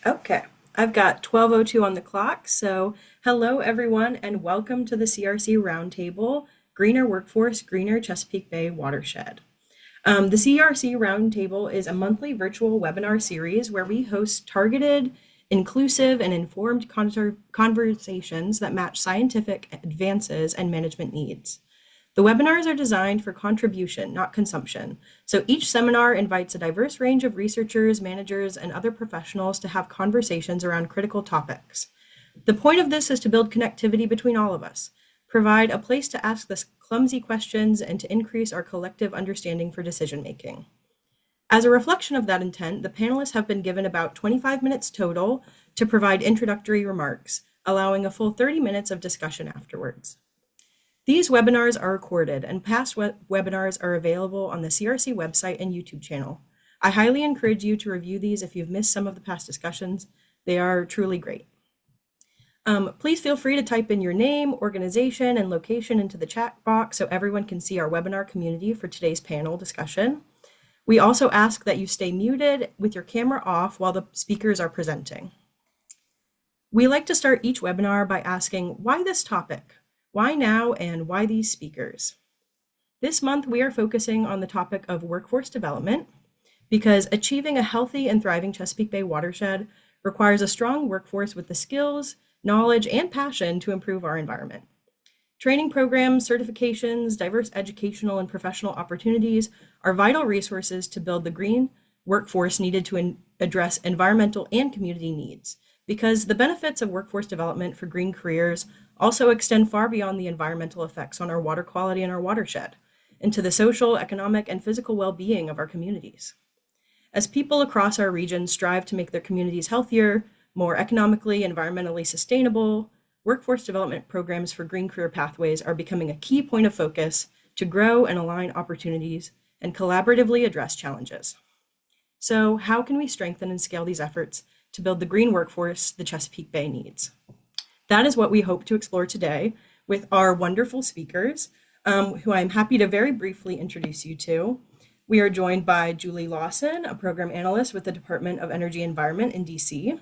Okay, I've got 12:02 on the clock. So, hello everyone, and welcome to the CRC Roundtable, Greener Workforce, Greener Chesapeake Bay Watershed. The CRC Roundtable is a monthly virtual webinar series where we host targeted, inclusive, and informed conversations that match scientific advances and management needs. The webinars are designed for contribution, not consumption. So each seminar invites a diverse range of researchers, managers, and other professionals to have conversations around critical topics. The point of this is to build connectivity between all of us, provide a place to ask the clumsy questions, and to increase our collective understanding for decision making. As a reflection of that intent, the panelists have been given about 25 minutes total to provide introductory remarks, allowing a full 30 minutes of discussion afterwards. These webinars are recorded, and past webinars are available on the CRC website and YouTube channel. I highly encourage you to review these if you've missed some of the past discussions. They are truly great. Please feel free to type in your name, organization, and location into the chat box so everyone can see our webinar community for today's panel discussion. We also ask that you stay muted with your camera off while the speakers are presenting. We like to start each webinar by asking, why this topic? Why now, and why these speakers? This month, we are focusing on the topic of workforce development because achieving a healthy and thriving Chesapeake Bay watershed requires a strong workforce with the skills, knowledge, and passion to improve our environment. Training programs, certifications, diverse educational and professional opportunities are vital resources to build the green workforce needed to address environmental and community needs, because the benefits of workforce development for green careers also extend far beyond the environmental effects on our water quality and our watershed, into the social, economic, and physical well-being of our communities. As people across our region strive to make their communities healthier, more economically, environmentally sustainable, workforce development programs for green career pathways are becoming a key point of focus to grow and align opportunities and collaboratively address challenges. So, how can we strengthen and scale these efforts to build the green workforce the Chesapeake Bay needs? That is what we hope to explore today with our wonderful speakers, who I'm happy to very briefly introduce you to. We are joined by Julie Lawson, a program analyst with the Department of Energy and Environment in DC,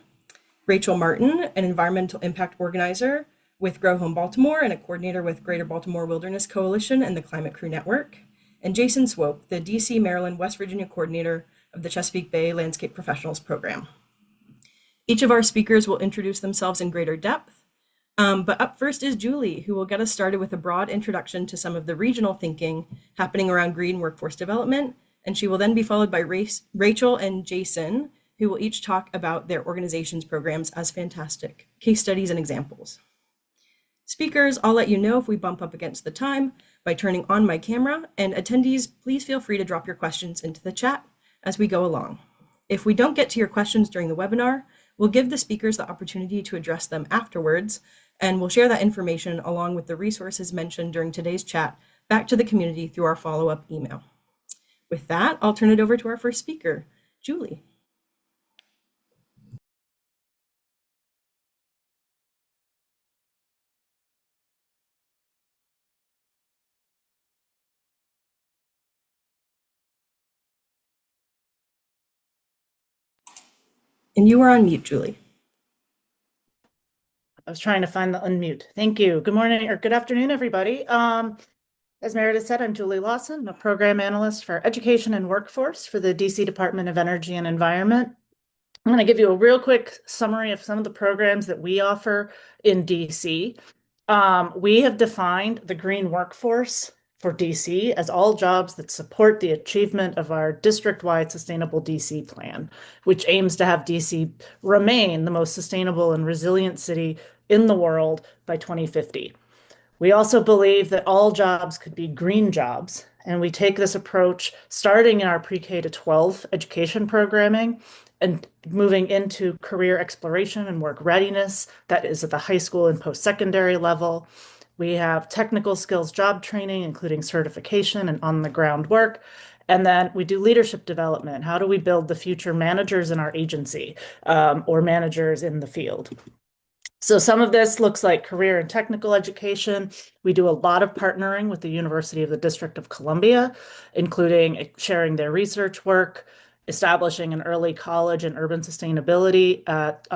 Rachel Martin, an environmental impact organizer with Grow Home Baltimore and a coordinator with Greater Baltimore Wilderness Coalition and the Climate Crew Network, and Jason Swope, the DC, Maryland, West Virginia coordinator of the Chesapeake Bay Landscape Professionals Program. Each of our speakers will introduce themselves in greater depth, but up first is Julie, who will get us started with a broad introduction to some of the regional thinking happening around green workforce development, and she will then be followed by Rachel and Jason, who will each talk about their organization's programs as fantastic case studies and examples. Speakers, I'll let you know if we bump up against the time by turning on my camera, and attendees, please feel free to drop your questions into the chat as we go along. If we don't get to your questions during the webinar, we'll give the speakers the opportunity to address them afterwards, and we'll share that information along with the resources mentioned during today's chat back to the community through our follow-up email. With that, I'll turn it over to our first speaker, Julie. And you are on mute, Julie. I was trying to find the unmute. Thank you. Good morning or good afternoon, everybody. As Meredith said, I'm Julie Lawson, I'm a program analyst for education and workforce for the DC Department of Energy and Environment. I'm going to give you a real quick summary of some of the programs that we offer in DC. We have defined the green workforce for DC as all jobs that support the achievement of our district-wide sustainable DC plan, which aims to have DC remain the most sustainable and resilient city in the world by 2050. We also believe that all jobs could be green jobs, and we take this approach starting in our pre-K to 12 education programming and moving into career exploration and work readiness, that is at the high school and post-secondary level. We have technical skills job training, including certification and on-the-ground work. And then we do leadership development. How do we build the future managers in our agency or managers in the field? So some of this looks like career and technical education. We do a lot of partnering with the University of the District of Columbia, including sharing their research work establishing an early college in urban sustainability at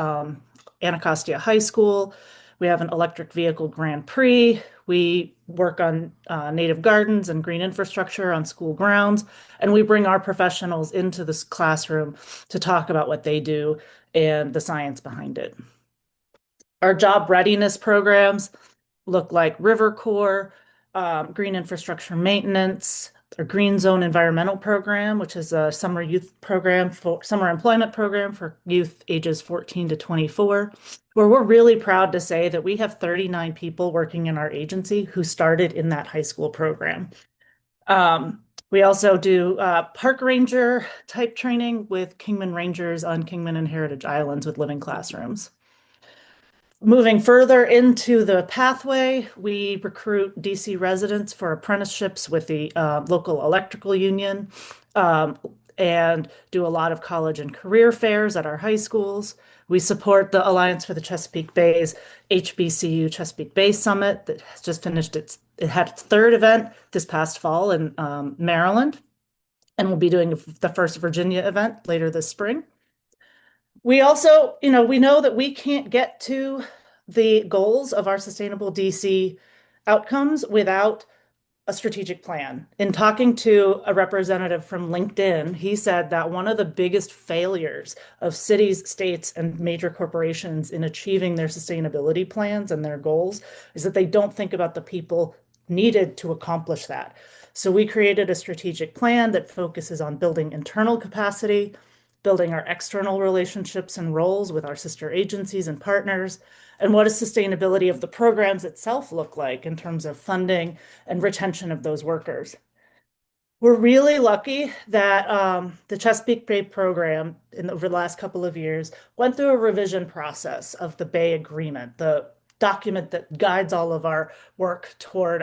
Anacostia High School. We have an electric vehicle Grand Prix. We work on native gardens and green infrastructure on school grounds. And we bring our professionals into this classroom to talk about what they do and the science behind it. Our job readiness programs look like River Corps, green infrastructure maintenance, a green zone environmental program, which is a summer employment program for youth ages 14 to 24, where we're really proud to say that we have 39 people working in our agency who started in that high school program. We also do park ranger type training with Kingman Rangers on Kingman and Heritage Islands with living classrooms. Moving further into the pathway, we recruit DC residents for apprenticeships with the local electrical union and do a lot of college and career fairs at our high schools. We support the Alliance for the Chesapeake Bay's HBCU Chesapeake Bay Summit that has just finished it had its third event this past fall in Maryland, and we'll be doing the first Virginia event later this spring. We also, we know that we can't get to the goals of our sustainable DC outcomes without a strategic plan. In talking to a representative from LinkedIn, he said that one of the biggest failures of cities, states, and major corporations in achieving their sustainability plans and their goals is that they don't think about the people needed to accomplish that. So we created a strategic plan that focuses on building internal capacity, building our external relationships and roles with our sister agencies and partners, and what does sustainability of the programs itself look like in terms of funding and retention of those workers. We're really lucky that the Chesapeake Bay program over the last couple of years went through a revision process of the Bay Agreement, the document that guides all of our work toward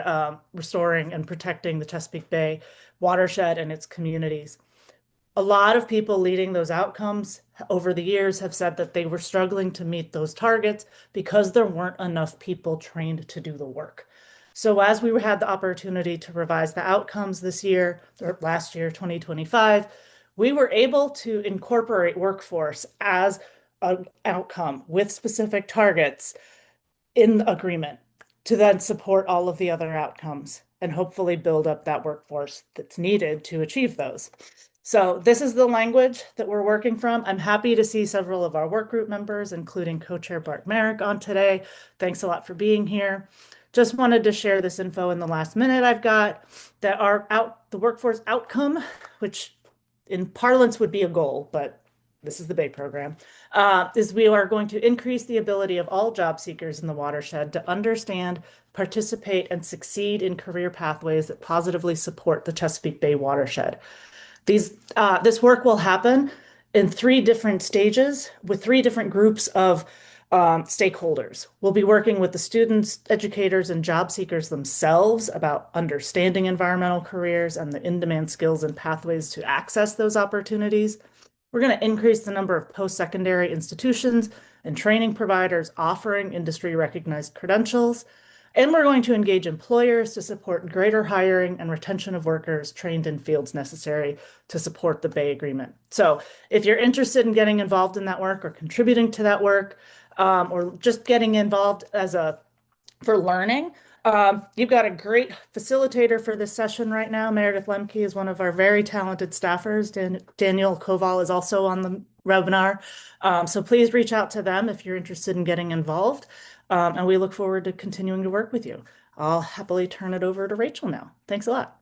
restoring and protecting the Chesapeake Bay watershed and its communities. A lot of people leading those outcomes over the years have said that they were struggling to meet those targets because there weren't enough people trained to do the work. So as we had the opportunity to revise the outcomes this year, or last year, 2025, we were able to incorporate workforce as an outcome with specific targets in the agreement to then support all of the other outcomes and hopefully build up that workforce that's needed to achieve those. So this is the language that we're working from. I'm happy to see several of our work group members, including co-chair Bart Merrick, on today. Thanks a lot for being here. Just wanted to share this info in the last minute I've got that the workforce outcome, which in parlance would be a goal, but this is the Bay program, is we are going to increase the ability of all job seekers in the watershed to understand, participate, and succeed in career pathways that positively support the Chesapeake Bay watershed. This work will happen in 3 different stages with 3 different groups of stakeholders. We'll be working with the students, educators, and job seekers themselves about understanding environmental careers and the in-demand skills and pathways to access those opportunities. We're going to increase the number of post-secondary institutions and training providers offering industry-recognized credentials. And we're going to engage employers to support greater hiring and retention of workers trained in fields necessary to support the Bay Agreement. So if you're interested in getting involved in that work or contributing to that work, or just getting involved for learning, you've got a great facilitator for this session right now. Meredith Lemke is one of our very talented staffers. Daniel Koval is also on the webinar. So please reach out to them if you're interested in getting involved. And we look forward to continuing to work with you. I'll happily turn it over to Rachel now. Thanks a lot.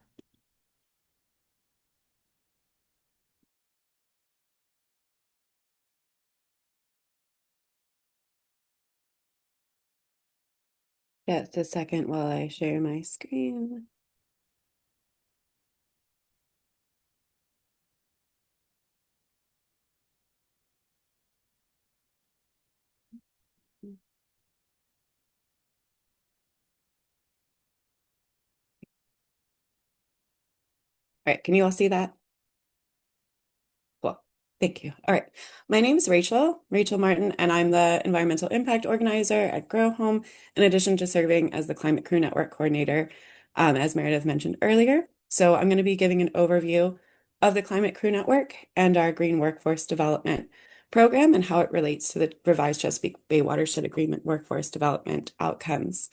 Just a second while I share my screen. All right, can you all see that? Cool. Thank you. All right. My name is Rachel Martin, and I'm the Environmental Impact Organizer at Grow Home, in addition to serving as the Climate Crew Network Coordinator, as Meredith mentioned earlier. So I'm going to be giving an overview of the Climate Crew Network and our Green Workforce Development Program and how it relates to the revised Chesapeake Bay Watershed Agreement workforce development outcomes.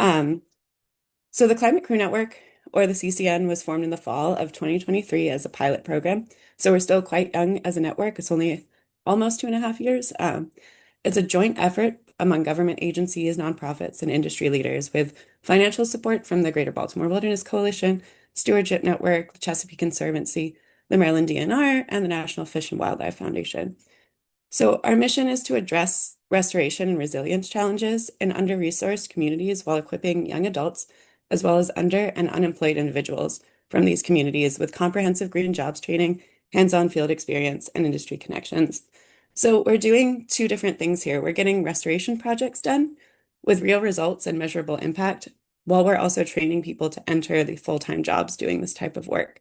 So the Climate Crew Network, or the CCN, was formed in the fall of 2023 as a pilot program. So we're still quite young as a network. It's only almost 2.5 years. It's a joint effort among government agencies, nonprofits, and industry leaders with financial support from the Greater Baltimore Wilderness Coalition, Stewardship Network, the Chesapeake Conservancy, the Maryland DNR, and the National Fish and Wildlife Foundation. So our mission is to address restoration and resilience challenges in under-resourced communities while equipping young adults, as well as under and unemployed individuals from these communities with comprehensive green jobs training, hands-on field experience, and industry connections. So we're doing two different things here. We're getting restoration projects done with real results and measurable impact, while we're also training people to enter the full-time jobs doing this type of work.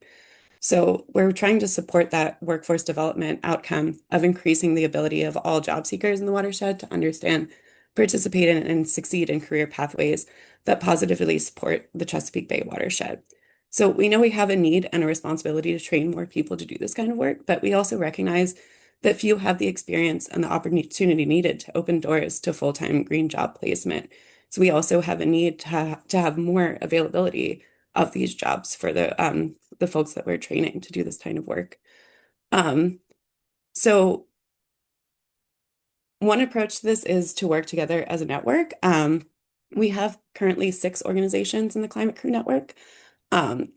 So we're trying to support that workforce development outcome of increasing the ability of all job seekers in the watershed to understand, participate in, and succeed in career pathways that positively support the Chesapeake Bay watershed. So we know we have a need and a responsibility to train more people to do this kind of work, but we also recognize that few have the experience and the opportunity needed to open doors to full-time green job placement. So we also have a need to have more availability of these jobs for the folks that we're training to do this kind of work. So one approach to this is to work together as a network. We have currently 6 organizations in the Climate Crew Network,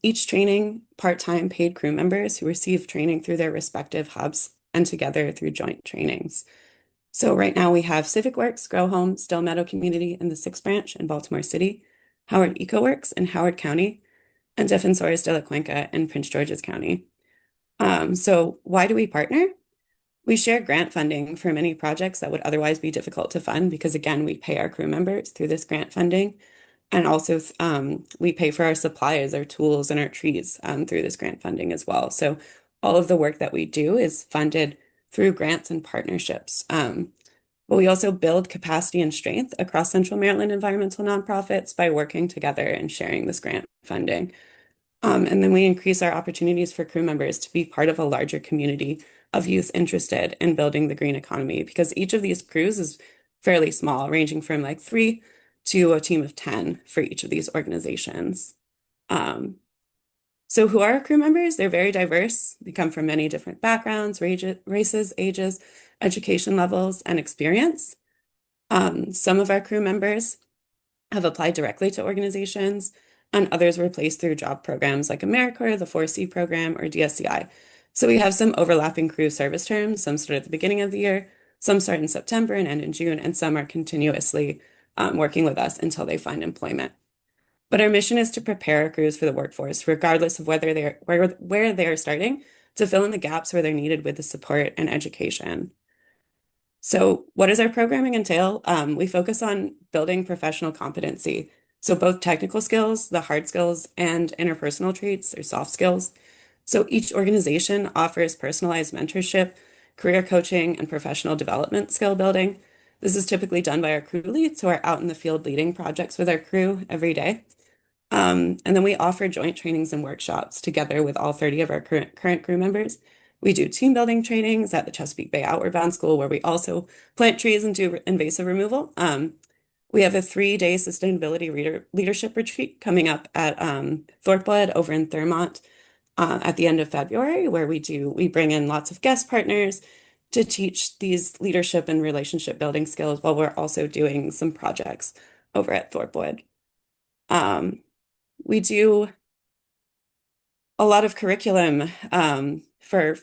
each training part-time paid crew members who receive training through their respective hubs and together through joint trainings. So right now we have Civic Works, Grow Home, Still Meadow Community in the 6th branch in Baltimore City, Howard EcoWorks in Howard County, and Defensores de la Cuenca in Prince George's County. So why do we partner? We share grant funding for many projects that would otherwise be difficult to fund because, again, we pay our crew members through this grant funding. And also we pay for our supplies, our tools, and our trees through this grant funding as well. So all of the work that we do is funded through grants and partnerships. But we also build capacity and strength across Central Maryland environmental nonprofits by working together and sharing this grant funding. And then we increase our opportunities for crew members to be part of a larger community of youth interested in building the green economy, because each of these crews is fairly small, ranging from like 3 to a team of 10 for each of these organizations. So who are our crew members? They're very diverse. They come from many different backgrounds, races, ages, education levels, and experience. Some of our crew members have applied directly to organizations, and others were placed through job programs like AmeriCorps, the 4C program, or DSCI. So we have some overlapping crew service terms. Some start at the beginning of the year, some start in September and end in June, and some are continuously working with us until they find employment. But our mission is to prepare our crews for the workforce, regardless of whether where they are starting, to fill in the gaps where they're needed with the support and education. So what does our programming entail? We focus on building professional competency. So both technical skills, the hard skills, and interpersonal traits or soft skills. So each organization offers personalized mentorship, career coaching, and professional development skill building. This is typically done by our crew leads who are out in the field leading projects with our crew every day. And then we offer joint trainings and workshops together with all 30 of our current crew members. We do team building trainings at the Chesapeake Bay Outward Bound School, where we also plant trees and do invasive removal. We have a 3-day sustainability leadership retreat coming up at Thorpwood over in Thurmont at the end of February, where we bring in lots of guest partners to teach these leadership and relationship building skills while we're also doing some projects over at Thorpwood. We do a lot of curriculum for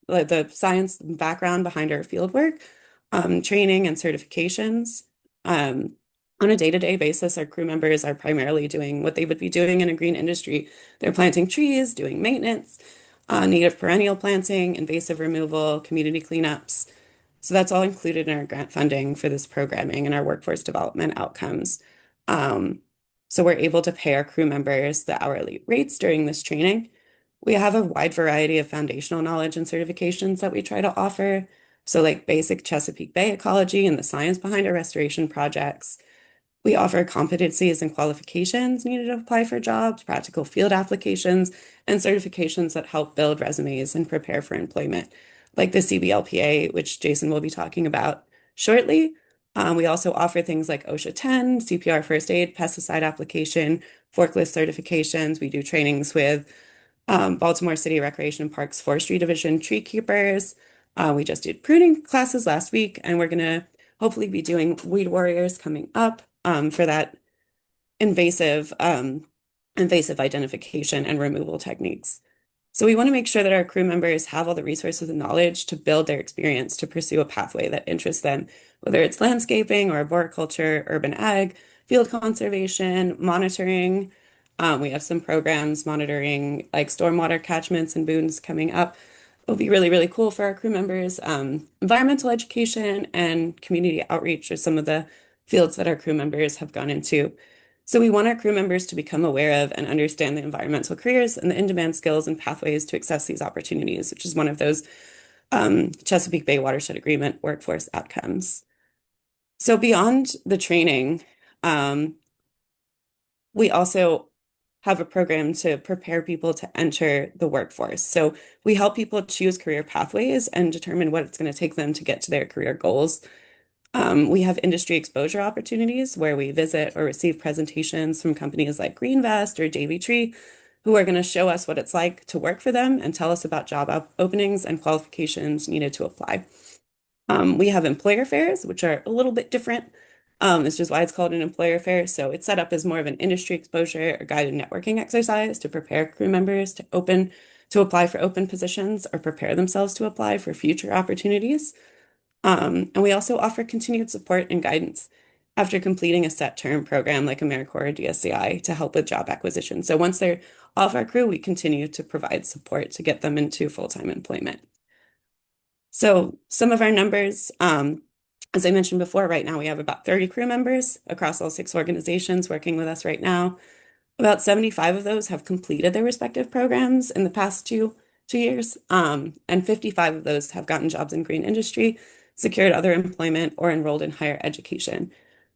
the science background behind our fieldwork, training and certifications. On a day-to-day basis, our crew members are primarily doing what they would be doing in a green industry. They're planting trees, doing maintenance, native perennial planting, invasive removal, community cleanups. So that's all included in our grant funding for this programming and our workforce development outcomes. So we're able to pay our crew members the hourly rates during this training. We have a wide variety of foundational knowledge and certifications that we try to offer. So like basic Chesapeake Bay ecology and the science behind our restoration projects, We offer competencies and qualifications needed to apply for jobs, practical field applications, and certifications that help build resumes and prepare for employment, like the CBLPA, which Jason will be talking about shortly. We also offer things like OSHA 10, CPR first aid, pesticide application, forklift certifications. We do trainings with Baltimore City Recreation and Parks Forestry Division tree keepers. We just did pruning classes last week, and we're going to hopefully be doing weed warriors coming up for that invasive identification and removal techniques. So we want to make sure that our crew members have all the resources and knowledge to build their experience to pursue a pathway that interests them, whether it's landscaping or arboriculture, urban ag, field conservation, monitoring. We have some programs monitoring like stormwater catchments and boons coming up. It'll be really, really cool for our crew members. Environmental education and community outreach are some of the fields that our crew members have gone into. So we want our crew members to become aware of and understand the environmental careers and the in-demand skills and pathways to access these opportunities, which is one of those Chesapeake Bay Watershed Agreement workforce outcomes. So beyond the training, we also have a program to prepare people to enter the workforce. So we help people choose career pathways and determine what it's going to take them to get to their career goals. We have industry exposure opportunities where we visit or receive presentations from companies like GreenVest or Davy Tree, who are going to show us what it's like to work for them and tell us about job openings and qualifications needed to apply. We have employer fairs, which are a little bit different. This is why it's called an employer fair. So it's set up as more of an industry exposure or guided networking exercise to prepare crew members to apply for open positions or prepare themselves to apply for future opportunities. And we also offer continued support and guidance after completing a set term program like AmeriCorps or DSCI to help with job acquisition. So once they're off our crew, we continue to provide support to get them into full-time employment. So some of our numbers, as I mentioned before, right now we have about 30 crew members across all 6 organizations working with us right now. About 75 of those have completed their respective programs in the past two years, and 55 of those have gotten jobs in green industry, secured other employment, or enrolled in higher education.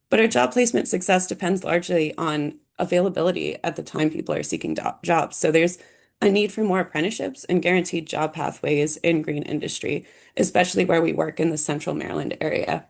But our job placement success depends largely on availability at the time people are seeking jobs. So there's a need for more apprenticeships and guaranteed job pathways in green industry, especially where we work in the central Maryland area.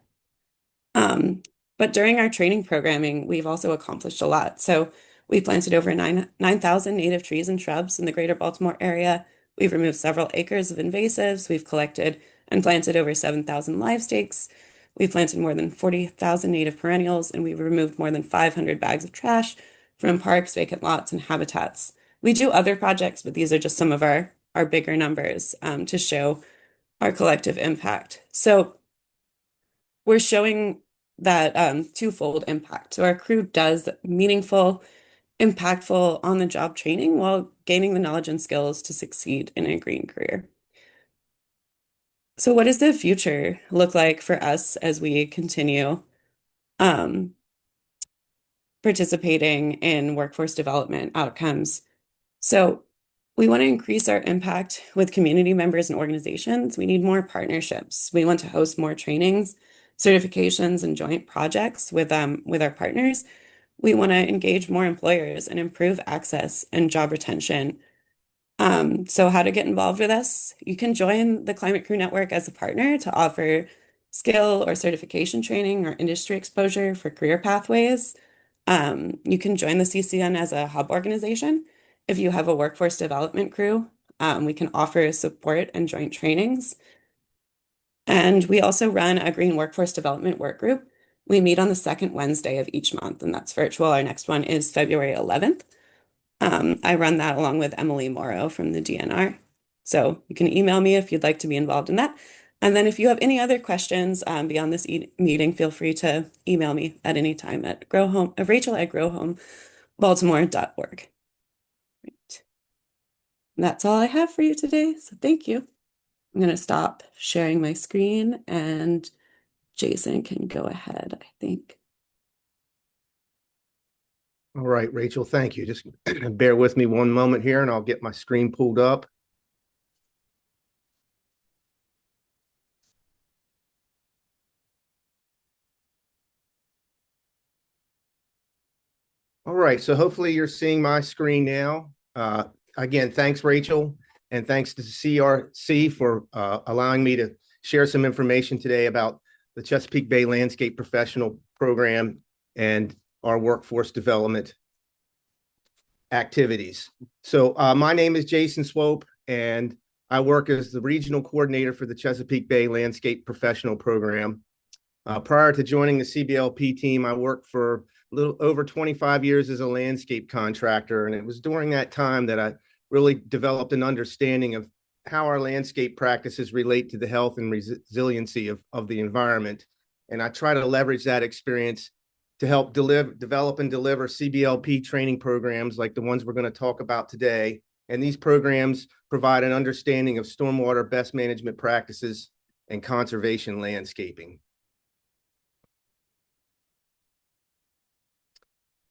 But during our training programming, we've also accomplished a lot. So we planted over 9,000 native trees and shrubs in the greater Baltimore area. We've removed several acres of invasives. We've collected and planted over 7,000 live stakes. We've planted more than 40,000 native perennials, and we've removed more than 500 bags of trash from parks, vacant lots, and habitats. We do other projects, but these are just some of our bigger numbers to show our collective impact. So we're showing that twofold impact. So our crew does meaningful, impactful on-the-job training while gaining the knowledge and skills to succeed in a green career. So what does the future look like for us as we continue participating in workforce development outcomes? So we want to increase our impact with community members and organizations. We need more partnerships. We want to host more trainings, certifications, and joint projects with our partners. We want to engage more employers and improve access and job retention. So how to get involved with us? You can join the Climate Crew Network as a partner to offer skill or certification training or industry exposure for career pathways. You can join the CCN as a hub organization. If you have a workforce development crew, we can offer support and joint trainings. And we also run a green workforce development work group. We meet on the second Wednesday of each month, and that's virtual. Our next one is February 11th. I run that along with Emily Morrow from the DNR. So you can email me if you'd like to be involved in that. And then if you have any other questions beyond this meeting, feel free to email me at any time at Rachel@growhomebaltimore.org. Right. And that's all I have for you today. So thank you. I'm going to stop sharing my screen and Jason can go ahead, I think. All right, Rachel, thank you. Just bear with me one moment here and I'll get my screen pulled up. All right, so hopefully you're seeing my screen now. Again, thanks, Rachel, and thanks to CRC for allowing me to share some information today about the Chesapeake Bay Landscape Professional Program and our workforce development activities. So my name is Jason Swope, and I work as the regional coordinator for the Chesapeake Bay Landscape Professional Program. Prior to joining the CBLP team, I worked for a little over 25 years as a landscape contractor, and it was during that time that I really developed an understanding of how our landscape practices relate to the health and resiliency of the environment. And I try to leverage that experience to help develop and deliver CBLP training programs like the ones we're going to talk about today. And these programs provide an understanding of stormwater best management practices and conservation landscaping.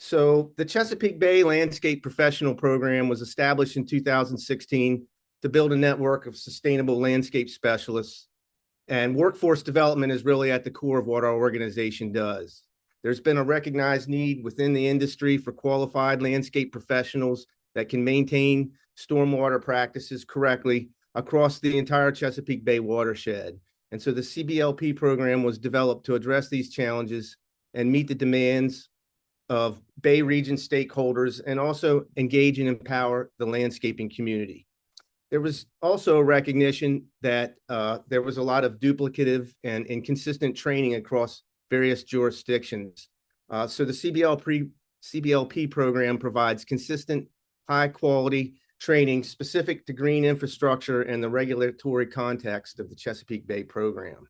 So the Chesapeake Bay Landscape Professional Program was established in 2016 to build a network of sustainable landscape specialists. And workforce development is really at the core of what our organization does. There's been a recognized need within the industry for qualified landscape professionals that can maintain stormwater practices correctly across the entire Chesapeake Bay watershed. And so the CBLP program was developed to address these challenges and meet the demands of Bay region stakeholders and also engage and empower the landscaping community. There was also a recognition that there was a lot of duplicative and inconsistent training across various jurisdictions. So the CBLP program provides consistent, high quality training specific to green infrastructure and the regulatory context of the Chesapeake Bay program.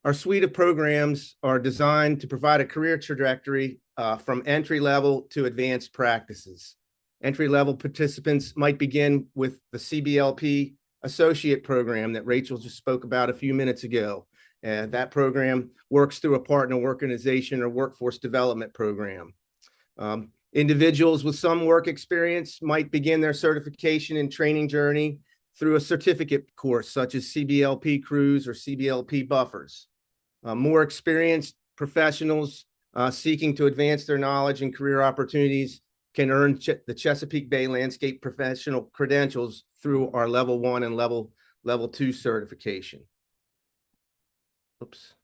Our suite of programs are designed to provide a career trajectory from entry level to advanced practices. Entry level participants might begin with the CBLP associate program that Rachel just spoke about a few minutes ago. And that program works through a partner organization or workforce development program. Individuals with some work experience might begin their certification and training journey through a certificate course such as CBLP crews or CBLP buffers. More experienced professionals seeking to advance their knowledge and career opportunities can earn the Chesapeake Bay Landscape Professional credentials through our level 1 and level 2 certification. Oops.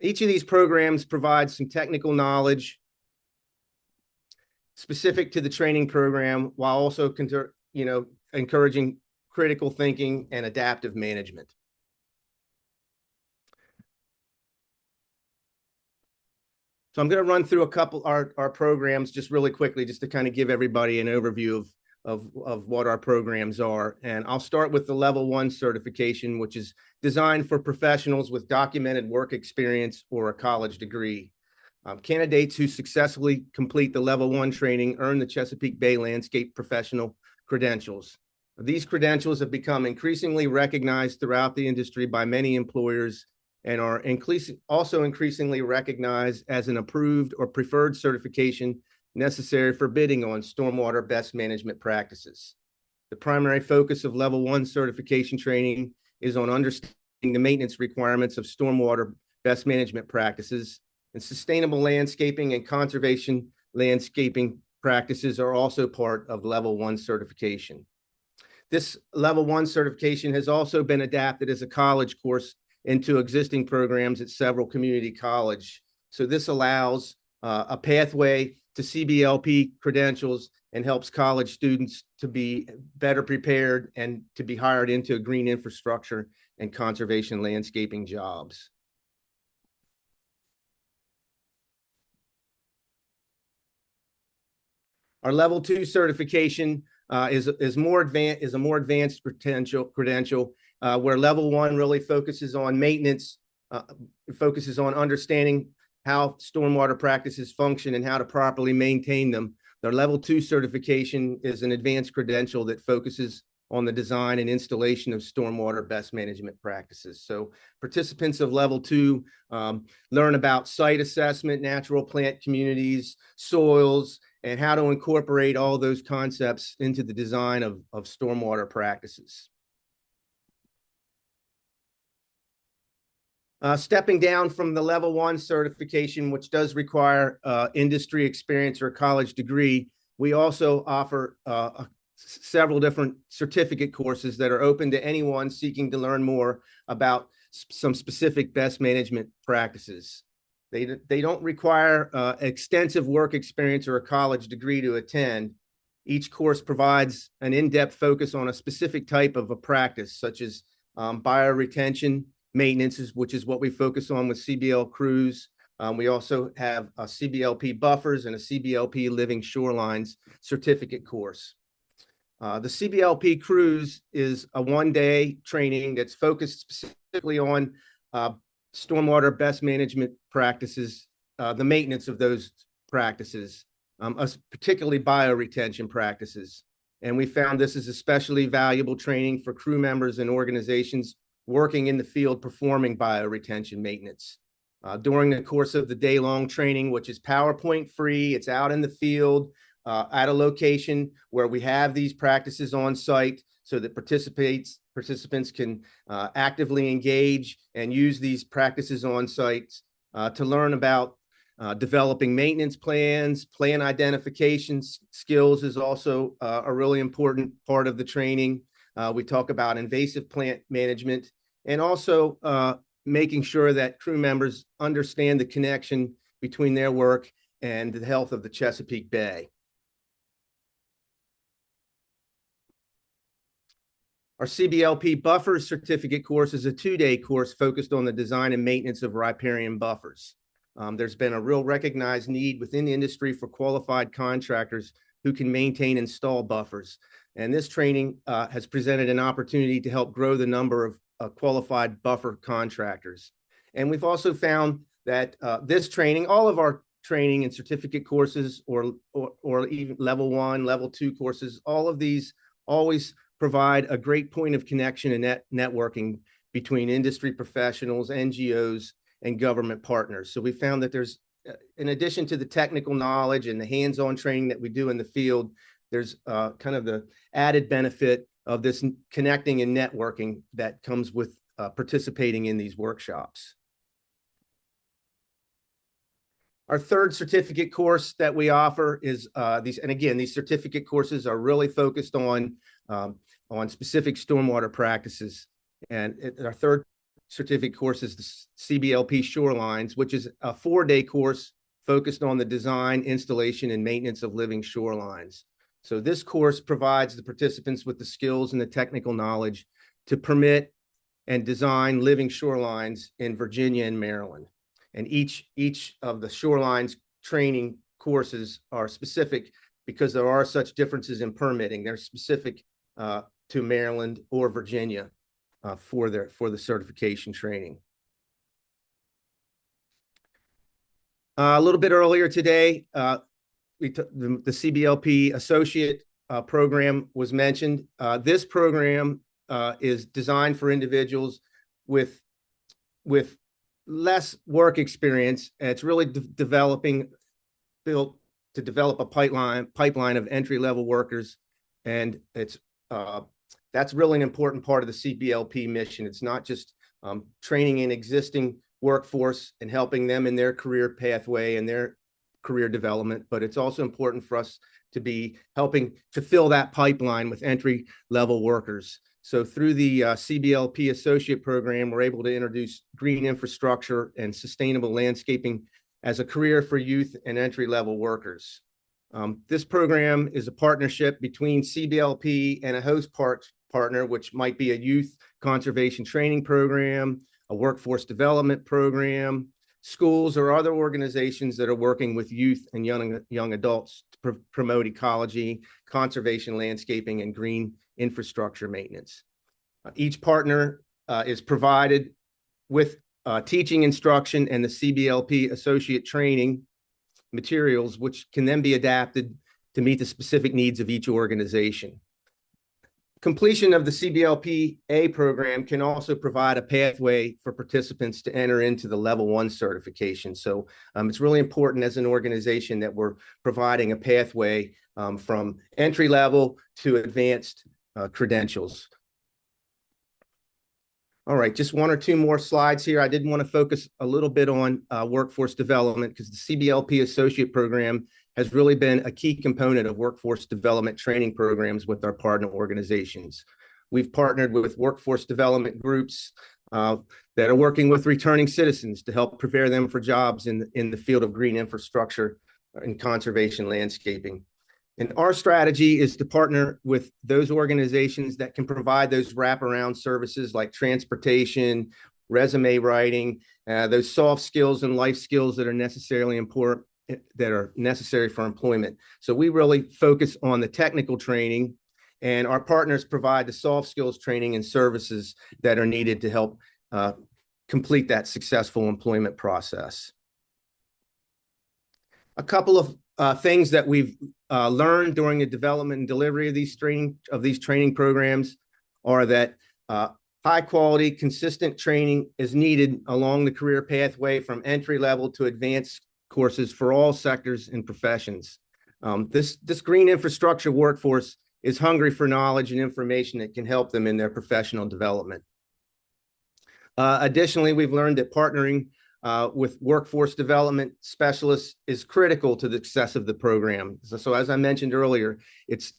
Each of these programs provides some technical knowledge specific to the training program while also encouraging critical thinking and adaptive management. So I'm going to run through a couple of our programs just really quickly, just to kind of give everybody an overview of what our programs are. And I'll start with the level 1 certification, which is designed for professionals with documented work experience or a college degree. Candidates who successfully complete the level 1 training earn the Chesapeake Bay Landscape Professional credentials. These credentials have become increasingly recognized throughout the industry by many employers and are also increasingly recognized as an approved or preferred certification necessary for bidding on stormwater best management practices. The primary focus of level 1 certification training is on understanding the maintenance requirements of stormwater best management practices, and sustainable landscaping and conservation landscaping practices are also part of level 1 certification. This level 1 certification has also been adapted as a college course into existing programs at several community colleges. So this allows a pathway to CBLP credentials and helps college students to be better prepared and to be hired into green infrastructure and conservation landscaping jobs. Our level 2 certification is a more advanced credential where level 1 really focuses on maintenance, focuses on understanding how stormwater practices function and how to properly maintain them. Their level 2 certification is an advanced credential that focuses on the design and installation of stormwater best management practices. So participants of level 2 learn about site assessment, natural plant communities, soils, and how to incorporate all those concepts into the design of stormwater practices. Stepping down from the level 1 certification, which does require industry experience or a college degree, we also offer several different certificate courses that are open to anyone seeking to learn more about some specific best management practices. They don't require extensive work experience or a college degree to attend. Each course provides an in-depth focus on a specific type of a practice, such as bioretention, maintenance, which is what we focus on with CBL crews. We also have a CBLP buffers and a CBLP living shorelines certificate course. The CBLP cruise is a one-day training that's focused specifically on stormwater best management practices, the maintenance of those practices, particularly bioretention practices. And we found this is especially valuable training for crew members and organizations working in the field performing bioretention maintenance. During the course of the day-long training, which is PowerPoint free, it's out in the field at a location where we have these practices on site so that participants can actively engage and use these practices on site to learn about developing maintenance plans. Plan identification skills is also a really important part of the training. We talk about invasive plant management and also making sure that crew members understand the connection between their work and the health of the Chesapeake Bay. Our CBLP Buffers Certificate course is a 2-day course focused on the design and maintenance of riparian buffers. There's been a real recognized need within the industry for qualified contractors who can maintain and install buffers. And this training has presented an opportunity to help grow the number of qualified buffer contractors. And we've also found that this training, all of our training and certificate courses or even level 1, level 2 courses, all of these always provide a great point of connection and networking between industry professionals, NGOs, and government partners. So we found that there's, in addition to the technical knowledge and the hands-on training that we do in the field, there's kind of the added benefit of this connecting and networking that comes with participating in these workshops. Our third certificate course that we offer is these certificate courses are really focused on specific stormwater practices. And our third certificate course is the CBLP Shorelines, which is a 4-day course focused on the design, installation, and maintenance of living shorelines. So this course provides the participants with the skills and the technical knowledge to permit and design living shorelines in Virginia and Maryland. And each of the shorelines training courses are specific because there are such differences in permitting. They're specific to Maryland or Virginia for the certification training. A little bit earlier today, the CBLP Associate program was mentioned. This program is designed for individuals with less work experience. And it's really built to develop a pipeline of entry-level workers, and that's really an important part of the CBLP mission. It's not just training an existing workforce and helping them in their career pathway and their career development, but it's also important for us to be helping to fill that pipeline with entry-level workers. So through the CBLP Associate Program, we're able to introduce green infrastructure and sustainable landscaping as a career for youth and entry-level workers. This program is a partnership between CBLP and a host partner, which might be a youth conservation training program, a workforce development program, schools, or other organizations that are working with youth and young adults to promote ecology, conservation, landscaping, and green infrastructure maintenance. Each partner is provided with teaching instruction and the CBLP associate training materials, which can then be adapted to meet the specific needs of each organization. Completion of the CBLP-A program can also provide a pathway for participants to enter into the level 1 certification. So it's really important as an organization that we're providing a pathway from entry level to advanced credentials. All right, just one or two more slides here. I did want to focus a little bit on workforce development because the CBLP Associate Program has really been a key component of workforce development training programs with our partner organizations. We've partnered with workforce development groups that are working with returning citizens to help prepare them for jobs in the field of green infrastructure and conservation landscaping. And our strategy is to partner with those organizations that can provide those wraparound services like transportation, resume writing, those soft skills and life skills that are necessarily important, that are necessary for employment. So we really focus on the technical training, and our partners provide the soft skills training and services that are needed to help complete that successful employment process. A couple of things that we've learned during the development and delivery of these training programs are that high quality, consistent training is needed along the career pathway from entry level to advanced courses for all sectors and professions. This green infrastructure workforce is hungry for knowledge and information that can help them in their professional development. Additionally, we've learned that partnering with workforce development specialists is critical to the success of the program. So as I mentioned earlier, it's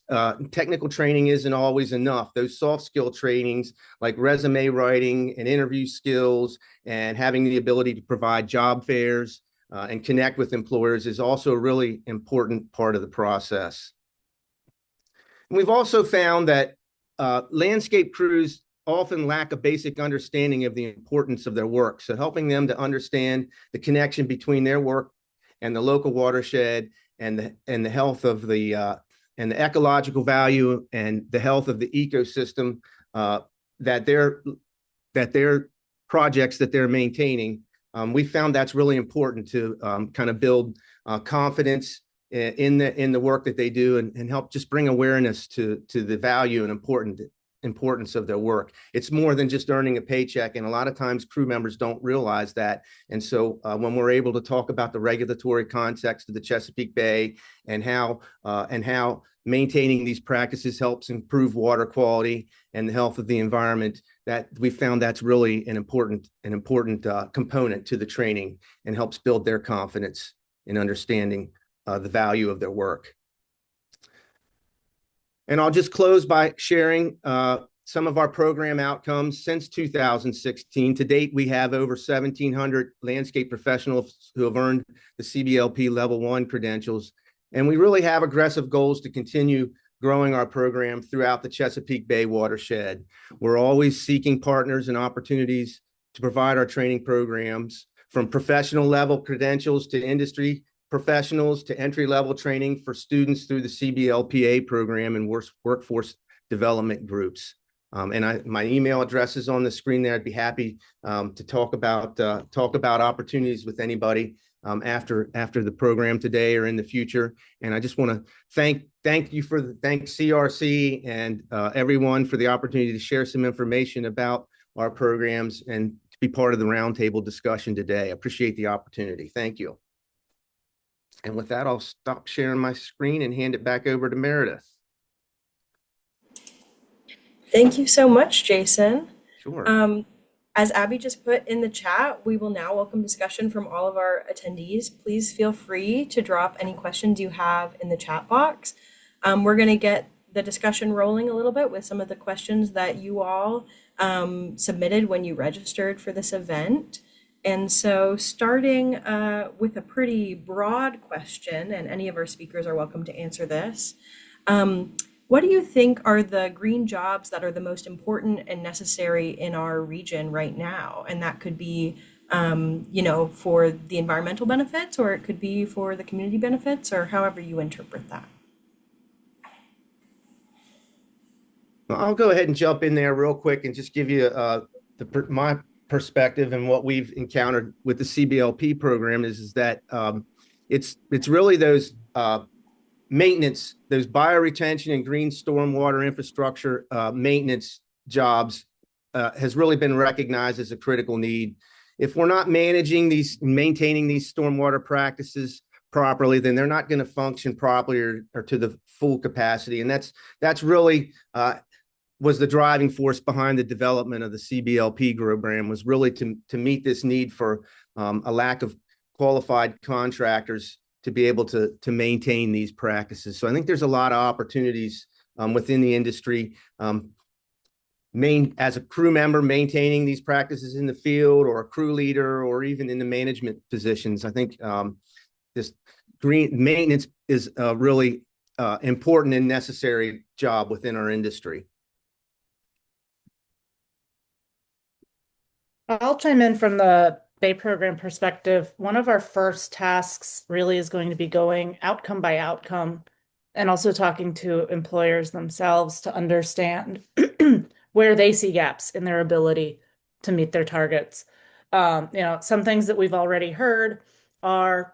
technical training isn't always enough. Those soft skill trainings like resume writing and interview skills and having the ability to provide job fairs and connect with employers is also a really important part of the process. And we've also found that landscape crews often lack a basic understanding of the importance of their work. So helping them to understand the connection between their work and the local watershed and the health of the and the ecological value and the health of the ecosystem that their projects that they're maintaining. We found that's really important to kind of build confidence in the work that they do and help just bring awareness to the value and importance of their work. It's more than just earning a paycheck, and a lot of times crew members don't realize that. And so when we're able to talk about the regulatory context of the Chesapeake Bay and how maintaining these practices helps improve water quality and the health of the environment, that we found that's really an important component to the training and helps build their confidence in understanding the value of their work. And I'll just close by sharing some of our program outcomes since 2016. To date, we have over 1,700 landscape professionals who have earned the CBLP Level 1 credentials. And we really have aggressive goals to continue growing our program throughout the Chesapeake Bay watershed. We're always seeking partners and opportunities to provide our training programs, from professional level credentials to industry professionals to entry-level training for students through the CBLPA program and workforce development groups. And my email address is on the screen there. I'd be happy to talk about opportunities with anybody after the program today or in the future. And I just want to thank CRC and everyone for the opportunity to share some information about our programs and to be part of the roundtable discussion today. I appreciate the opportunity. Thank you. And with that, I'll stop sharing my screen and hand it back over to Meredith. Thank you so much, Jason. Sure. As Abby just put in the chat, we will now welcome discussion from all of our attendees. Please feel free to drop any questions you have in the chat box. We're going to get the discussion rolling a little bit with some of the questions that you all submitted when you registered for this event. And so starting with a pretty broad question, and any of our speakers are welcome to answer this. What do you think are the green jobs that are the most important and necessary in our region right now? And that could be, for the environmental benefits, or it could be for the community benefits, or however you interpret that. I'll go ahead and jump in there real quick and just give you my perspective and what we've encountered with the CBLP program is that it's really those maintenance, those bioretention and green stormwater infrastructure maintenance jobs has really been recognized as a critical need. If we're not maintaining these stormwater practices properly, then they're not going to function properly or to the full capacity. And that's really was the driving force behind the development of the CBLP program, was really to meet this need for a lack of qualified contractors to be able to maintain these practices. So I think there's a lot of opportunities within the industry. As a crew member, maintaining these practices in the field, or a crew leader, or even in the management positions. I think this green maintenance is a really important and necessary job within our industry. I'll chime in from the Bay program perspective. One of our first tasks really is going to be going outcome by outcome and also talking to employers themselves to understand where they see gaps in their ability to meet their targets. Some things that we've already heard are,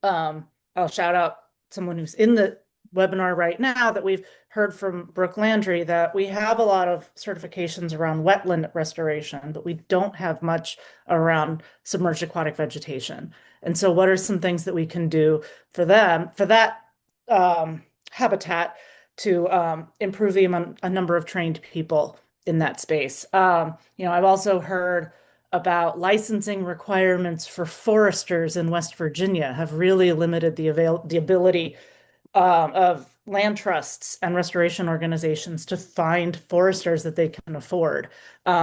I'll shout out someone who's in the webinar right now, that we've heard from Brooke Landry, that we have a lot of certifications around wetland restoration, but we don't have much around submerged aquatic vegetation. And so what are some things that we can do for them, for that habitat, to improve a number of trained people in that space? I've also heard about licensing requirements for foresters in West Virginia have really limited the ability of land trusts and restoration organizations to find foresters that they can afford,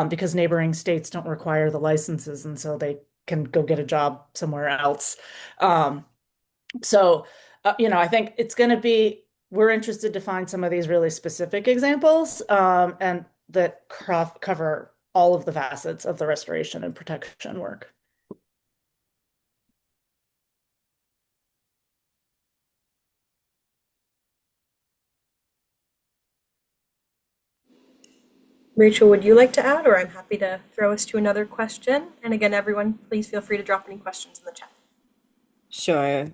because neighboring states don't require the licenses, and so they can go get a job somewhere else. I think it's going to be, we're interested to find some of these really specific examples, and that cover all of the facets of the restoration and protection work. Rachel, would you like to add, or I'm happy to throw us to another question? And again, everyone, please feel free to drop any questions in the chat. Sure.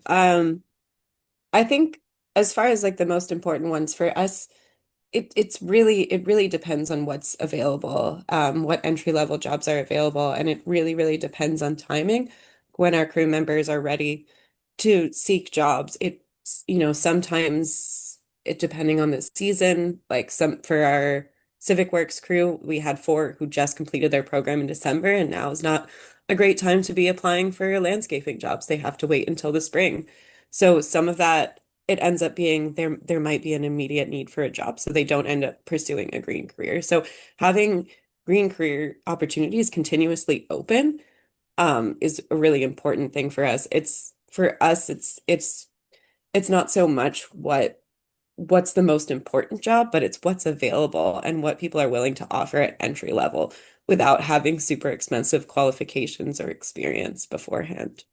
I think as far as like the most important ones for us, it really depends on what's available, what entry-level jobs are available, and it really depends on timing when our crew members are ready to seek jobs. Sometimes it, depending on the season, like for our Civic Works crew, we had 4 who just completed their program in December, and now is not a great time to be applying for landscaping jobs. They have to wait until the spring. So some of that, it ends up being there might be an immediate need for a job, so they don't end up pursuing a green career. So having green career opportunities continuously open is a really important thing for us. It's not so much what's the most important job, but it's what's available and what people are willing to offer at entry level without having super expensive qualifications or experience beforehand.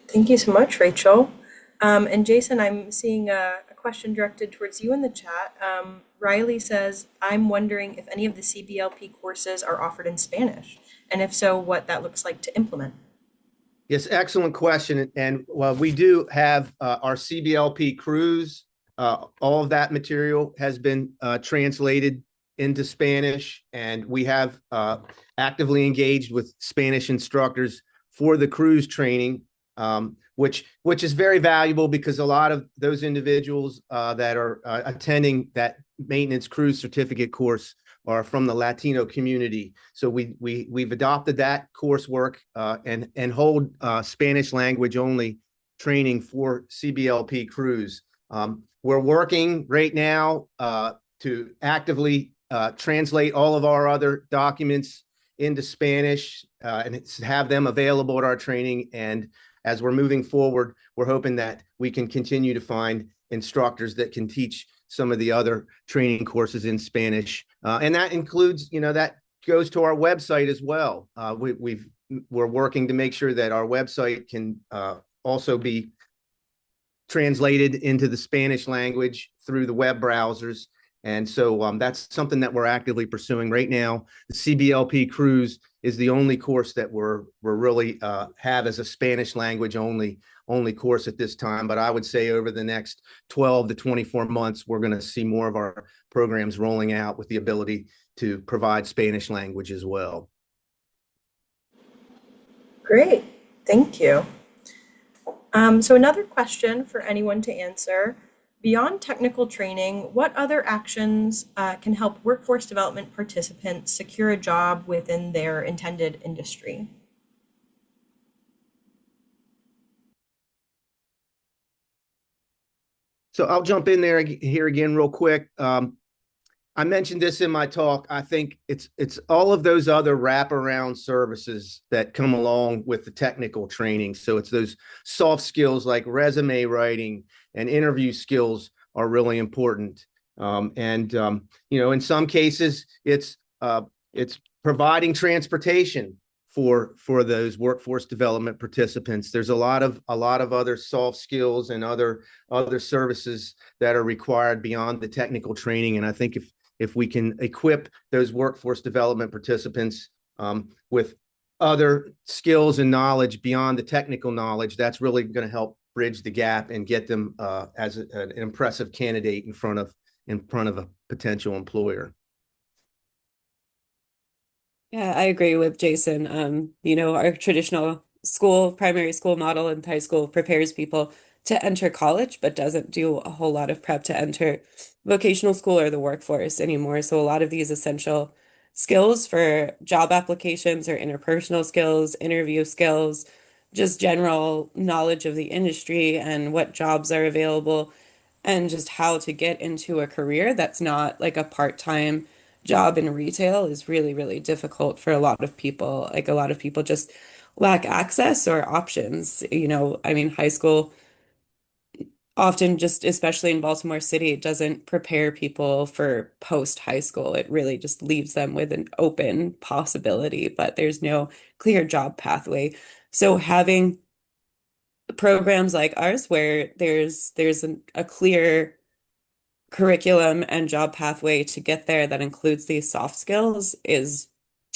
Thank you so much, Rachel. And Jason, I'm seeing a question directed towards you in the chat. Riley says, I'm wondering if any of the CBLP courses are offered in Spanish, and if so, what that looks like to implement. Yes, excellent question. And well, we do have our CBLP cruise. All of that material has been translated into Spanish, and we have actively engaged with Spanish instructors for the cruise training, which is very valuable, because a lot of those individuals that are attending that maintenance cruise certificate course are from the Latino community. So we've adopted that coursework and hold Spanish language only training for CBLP crews. We're working right now to actively translate all of our other documents into Spanish and have them available at our training. And as we're moving forward, we're hoping that we can continue to find instructors that can teach some of the other training courses in Spanish. And that includes, that goes to our website as well. We're working to make sure that our website can also be translated into the Spanish language through the web browsers. And so that's something that we're actively pursuing right now. The CBLP cruise is the only course that we're really have as a Spanish language only course at this time. But I would say over the next 12 to 24 months, we're going to see more of our programs rolling out with the ability to provide Spanish language as well. Great, thank you. So another question for anyone to answer. Beyond technical training, what other actions can help workforce development participants secure a job within their intended industry? So I'll jump in there here again real quick. I mentioned this in my talk. I think it's all of those other wraparound services that come along with the technical training. So it's those soft skills like resume writing and interview skills are really important. In some cases, it's providing transportation for those workforce development participants. There's a lot of other soft skills and other services that are required beyond the technical training. And I think if we can equip those workforce development participants with other skills and knowledge beyond the technical knowledge, that's really going to help bridge the gap and get them as an impressive candidate in front of a potential employer. Yeah, I agree with Jason. Our traditional primary school model in high school prepares people to enter college, but doesn't do a whole lot of prep to enter vocational school or the workforce anymore. So a lot of these essential skills for job applications or interpersonal skills, interview skills, just general knowledge of the industry and what jobs are available and just how to get into a career that's not like a part-time job in retail is really, really difficult for a lot of people. Like a lot of people just lack access or options. High school often just, especially in Baltimore City, it doesn't prepare people for post high school. It really just leaves them with an open possibility, but there's no clear job pathway. So having programs like ours where there's a clear curriculum and job pathway to get there that includes these soft skills is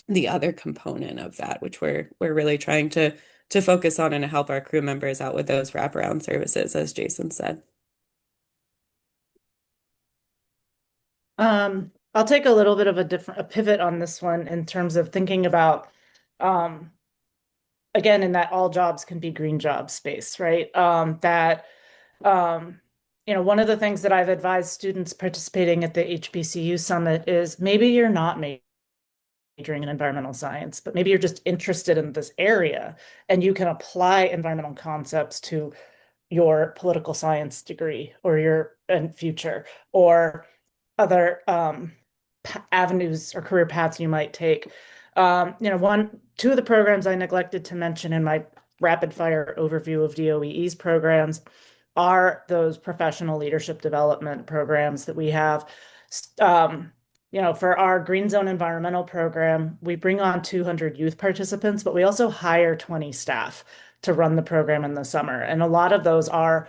the other component of that, which we're really trying to focus on and help our crew members out with those wraparound services, as Jason said. I'll take a little bit of a pivot on this one in terms of thinking about, again, in that all jobs can be green job space, right? One of the things that I've advised students participating at the HBCU Summit is maybe you're not majoring in environmental science, but maybe you're just interested in this area and you can apply environmental concepts to your political science degree or your future or other avenues or career paths you might take. Two of the programs I neglected to mention in my rapid fire overview of DOEE's programs are those professional leadership development programs that we have. For our Green Zone Environmental program, we bring on 200 youth participants, but we also hire 20 staff to run the program in the summer. And a lot of those are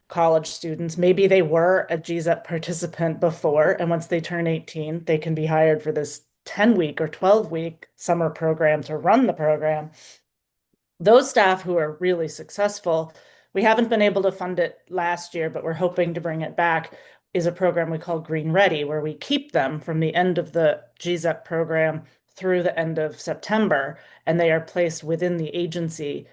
college students. Maybe they were a GZEP participant before, and once they turn 18, they can be hired for this 10-week or 12-week summer program to run the program. Those staff who are really successful, we haven't been able to fund it last year, but we're hoping to bring it back, is a program we call Green Ready, where we keep them from the end of the GZEP program through the end of September, and they are placed within the agency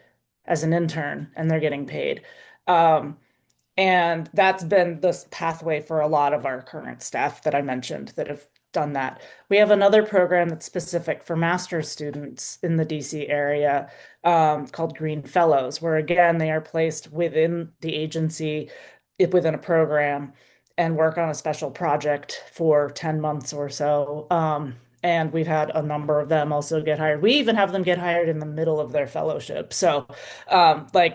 as an intern, and they're getting paid. And that's been this pathway for a lot of our current staff that I mentioned that have done that. We have another program that's specific for master's students in the DC area called Green Fellows, where again, they are placed within the agency, within a program, and work on a special project for 10 months or so. And we've had a number of them also get hired. We even have them get hired in the middle of their fellowship. So,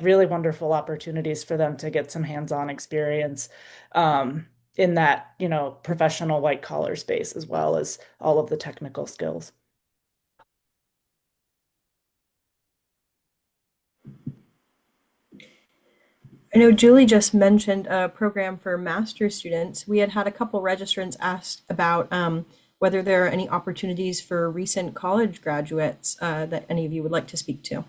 really wonderful opportunities for them to get some hands-on experience in that, professional white collar space, as well as all of the technical skills. I know Julie just mentioned a program for master's students. We had a couple registrants ask about whether there are any opportunities for recent college graduates that any of you would like to speak to,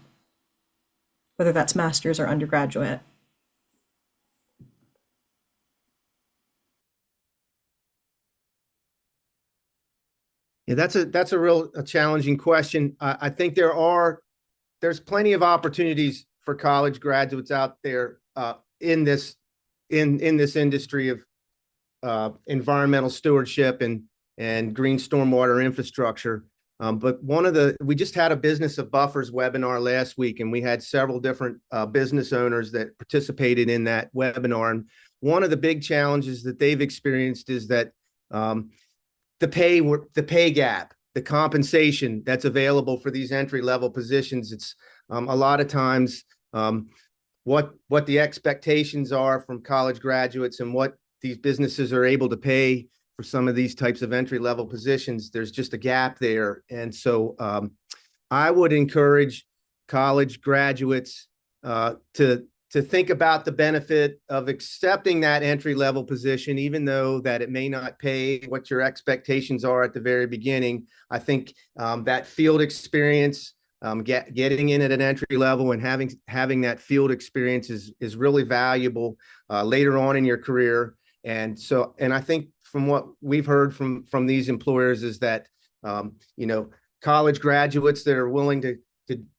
whether that's master's or undergraduate. Yeah, that's a real challenging question. I think there's plenty of opportunities for college graduates out there in this industry of environmental stewardship and green stormwater infrastructure. But we just had a Business of Buffers webinar last week, and we had several different business owners that participated in that webinar. And one of the big challenges that they've experienced is that the pay gap, the compensation that's available for these entry-level positions, it's a lot of times what the expectations are from college graduates and what these businesses are able to pay for some of these types of entry-level positions. There's just a gap there. And so I would encourage college graduates to think about the benefit of accepting that entry-level position, even though that it may not pay what your expectations are at the very beginning. I think that field experience, getting in at an entry level and having that field experience is really valuable later on in your career. And I think from what we've heard from these employers is that college graduates that are willing to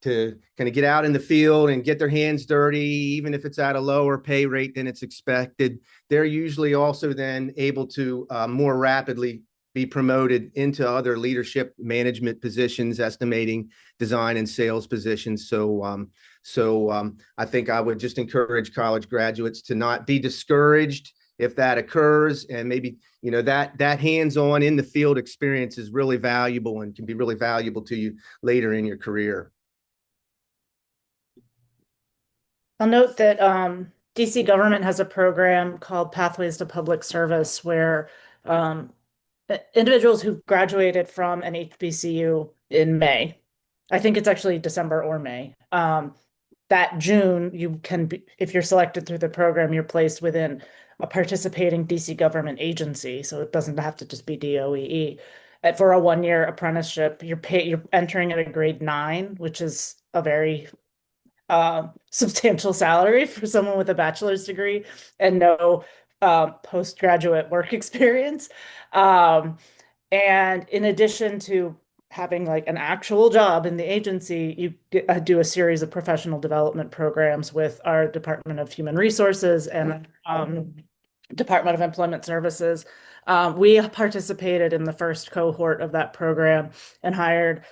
kind of get out in the field and get their hands dirty, even if it's at a lower pay rate than it's expected, they're usually also then able to more rapidly be promoted into other leadership management positions, estimating, design, and sales positions. So I think I would just encourage college graduates to not be discouraged if that occurs, and maybe that hands-on in the field experience is really valuable and can be really valuable to you later in your career. I'll note that DC government has a program called Pathways to Public Service where individuals who graduated from an HBCU in May, I think it's actually December or May, that June, you can be, if you're selected through the program, you're placed within a participating DC government agency. So it doesn't have to just be DOEE. For a 1-year apprenticeship, you're entering at a grade 9, which is a very substantial salary for someone with a bachelor's degree and no postgraduate work experience. And in addition to having like an actual job in the agency, you do a series of professional development programs with our Department of Human Resources and Department of Employment Services. We participated in the first cohort of that program and hired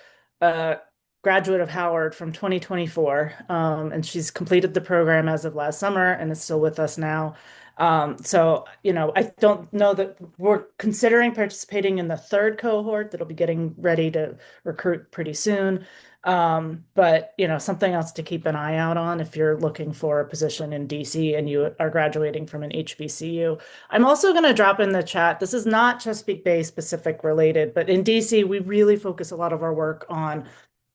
a graduate of Howard from 2024. And she's completed the program as of last summer and is still with us now. So, I don't know that we're considering participating in the third cohort that'll be getting ready to recruit pretty soon. But, something else to keep an eye out on if you're looking for a position in DC and you are graduating from an HBCU. I'm also going to drop in the chat. This is not Chesapeake Bay specific related, but in DC, we really focus a lot of our work on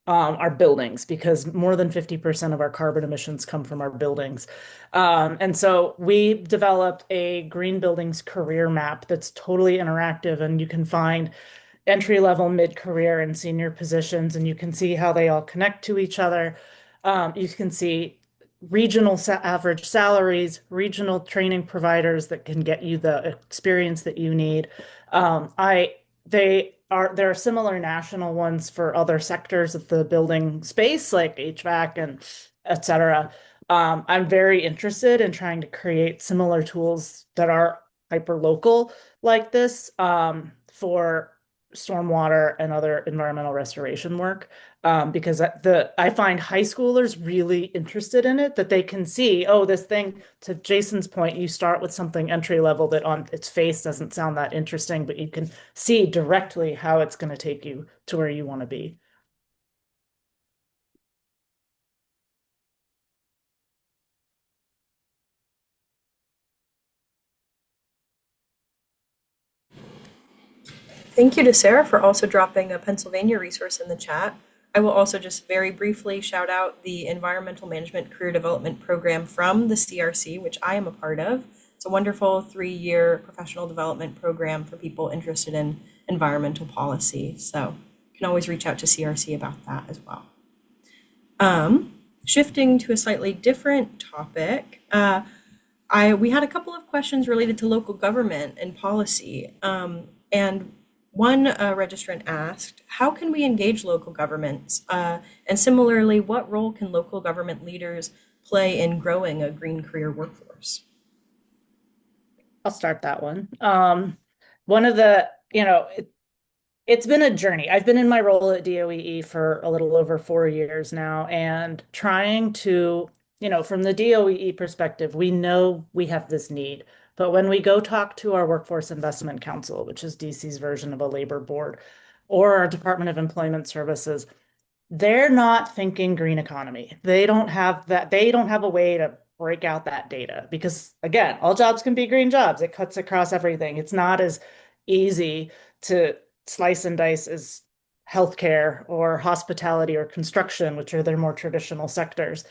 our buildings because more than 50% of our carbon emissions come from our buildings. And so we developed a green buildings career map that's totally interactive, and you can find entry-level, mid-career, and senior positions, and you can see how they all connect to each other. You can see regional average salaries, regional training providers that can get you the experience that you need. There are similar national ones for other sectors of the building space, like HVAC and et cetera. I'm very interested in trying to create similar tools that are hyper-local like this for stormwater and other environmental restoration work. Because I find high schoolers really interested in it, that they can see, oh, this thing, to Jason's point, you start with something entry level that on its face doesn't sound that interesting, but you can see directly how it's going to take you to where you want to be. Thank you to Sarah for also dropping a Pennsylvania resource in the chat. I will also just very briefly shout out the Environmental Management Career Development Program from the CRC, which I am a part of. It's a wonderful 3-year professional development program for people interested in environmental policy. So you can always reach out to CRC about that as well. Shifting to a slightly different topic, we had a couple of questions related to local government and policy. And one registrant asked, how can we engage local governments? And similarly, what role can local government leaders play in growing a green career workforce? I'll start that one. One of the, it's been a journey. I've been in my role at DOEE for a little over 4 years now, and trying to, from the DOEE perspective, we know we have this need. But when we go talk to our Workforce Investment Council, which is DC's version of a labor board, or our Department of Employment Services, they're not thinking green economy. They don't have that. They don't have a way to break out that data because, again, all jobs can be green jobs. It cuts across everything. It's not as easy to slice and dice as healthcare or hospitality or construction, which are their more traditional sectors.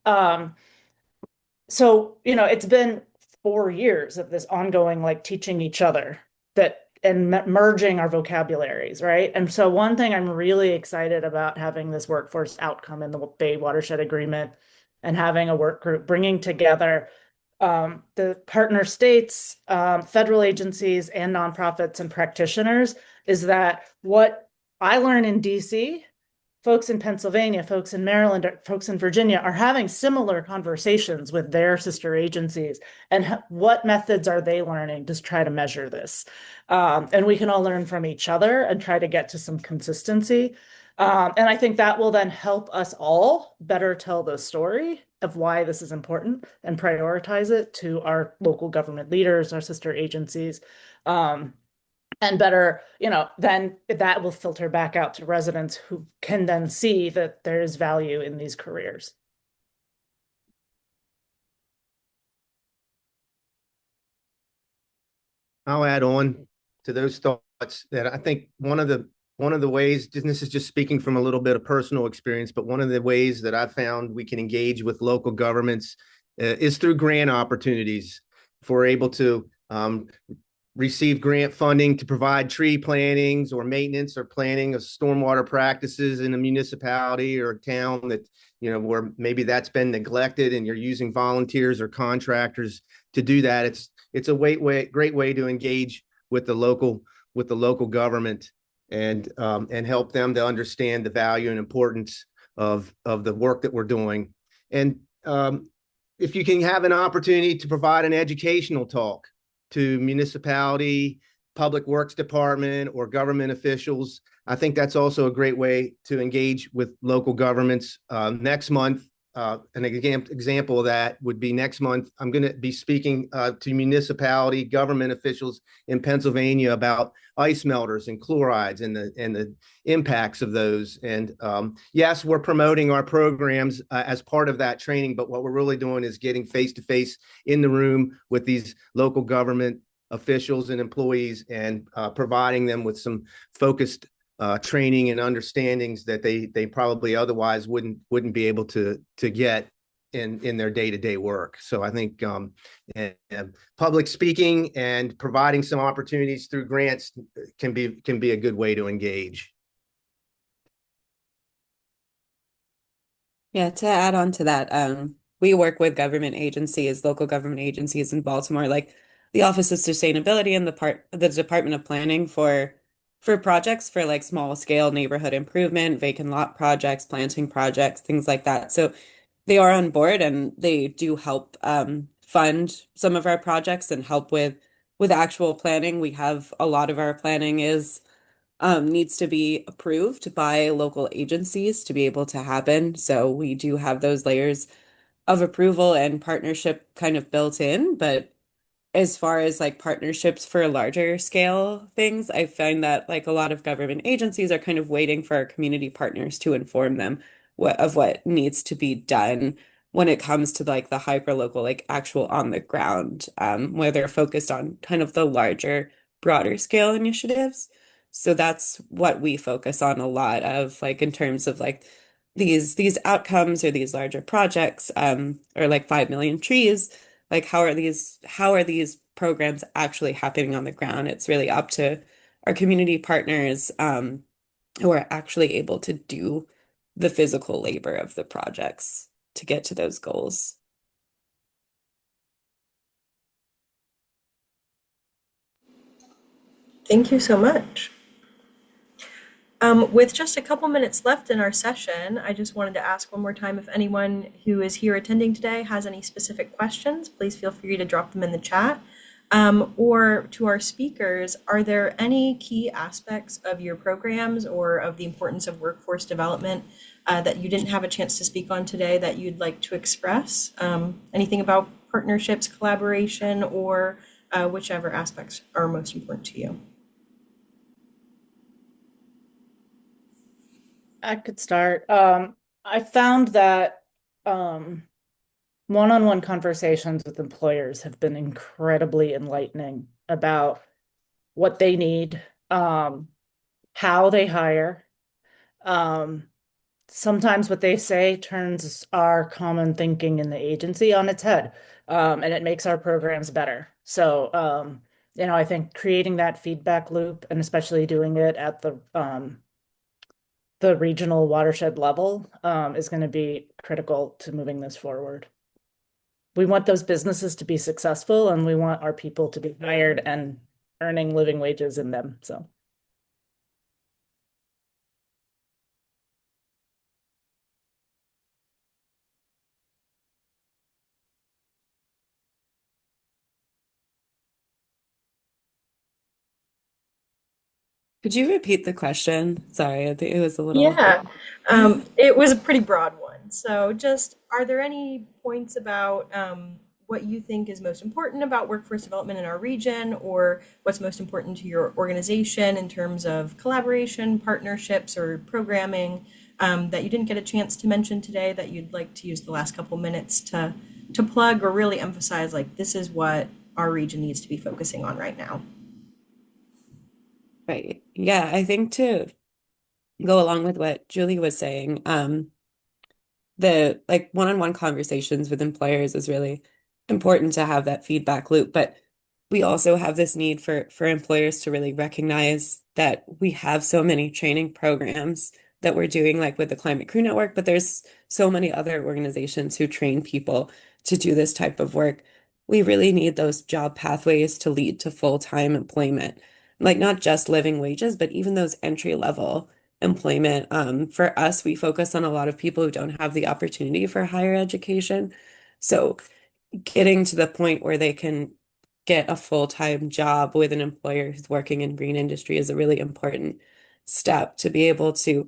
Um, so, it's been 4 years of this ongoing, like teaching each other that and merging our vocabularies, right? And so one thing I'm really excited about having this workforce outcome in the Bay Watershed Agreement and having a work group bringing together the partner states, federal agencies, and nonprofits and practitioners is that what I learn in DC, folks in Pennsylvania, folks in Maryland, folks in Virginia are having similar conversations with their sister agencies. And what methods are they learning to try to measure this? And we can all learn from each other and try to get to some consistency. And I think that will then help us all better tell the story of why this is important and prioritize it to our local government leaders, our sister agencies. And better, then that will filter back out to residents who can then see that there is value in these careers. I'll add on to those thoughts that I think one of the ways, and this is just speaking from a little bit of personal experience, but one of the ways that I've found we can engage with local governments is through grant opportunities. If we're able to receive grant funding to provide tree plantings or maintenance or planning of stormwater practices in a municipality or a town that, where maybe that's been neglected and you're using volunteers or contractors to do that. It's a great way to engage with the local government and help them to understand the value and importance of the work that we're doing. And if you can have an opportunity to provide an educational talk to municipality, public works department, or government officials, I think that's also a great way to engage with local governments. Next month, an example of that would be next month, I'm going to be speaking to municipality government officials in Pennsylvania about ice melters and chlorides and the impacts of those. And yes, we're promoting our programs as part of that training, but what we're really doing is getting face-to-face in the room with these local government officials and employees and providing them with some focused training and understandings that they probably otherwise wouldn't be able to get in their day-to-day work. So I think public speaking and providing some opportunities through grants can be a good way to engage. Yeah, to add on to that, we work with government agencies, local government agencies in Baltimore, like the Office of Sustainability and the Department of Planning for projects for like small scale neighborhood improvement, vacant lot projects, planting projects, things like that. So they are on board and they do help fund some of our projects and help with actual planning. We have a lot of our planning is needs to be approved by local agencies to be able to happen. So we do have those layers of approval and partnership kind of built in. But as far as like partnerships for larger scale things, I find that like a lot of government agencies are kind of waiting for our community partners to inform them of what needs to be done when it comes to like the hyper local, like actual on the ground, where they're focused on kind of the larger, broader scale initiatives. So that's what we focus on a lot of, like in terms of like these outcomes or these larger projects, or like 5 million trees. Like how are these programs actually happening on the ground? It's really up to our community partners, who are actually able to do the physical labor of the projects to get to those goals. Thank you so much. With just a couple minutes left in our session, I just wanted to ask one more time if anyone who is here attending today has any specific questions, please feel free to drop them in the chat. Or to our speakers, are there any key aspects of your programs or of the importance of workforce development that you didn't have a chance to speak on today that you'd like to express? Anything about partnerships, collaboration, or whichever aspects are most important to you? I could start. I found that one-on-one conversations with employers have been incredibly enlightening about what they need, how they hire. Sometimes what they say turns our common thinking in the agency on its head, and it makes our programs better. So, I think creating that feedback loop and especially doing it at the regional watershed level is going to be critical to moving this forward. We want those businesses to be successful, and we want our people to be hired and earning living wages in them. So. Could you repeat the question? Sorry, I think it was a little. Yeah, it was a pretty broad one. So, just are there any points about what you think is most important about workforce development in our region, or what's most important to your organization in terms of collaboration, partnerships, or programming that you didn't get a chance to mention today that you'd like to use the last couple minutes to plug or really emphasize, like, this is what our region needs to be focusing on right now? Right. Yeah, I think to go along with what Julie was saying, the like one-on-one conversations with employers is really important to have that feedback loop. But we also have this need for employers to really recognize that we have so many training programs that we're doing, like with the Climate Crew Network, but there's so many other organizations who train people to do this type of work. We really need those job pathways to lead to full-time employment, like not just living wages, but even those entry level employment. For us, we focus on a lot of people who don't have the opportunity for higher education. So getting to the point where they can get a full-time job with an employer who's working in green industry is a really important step to be able to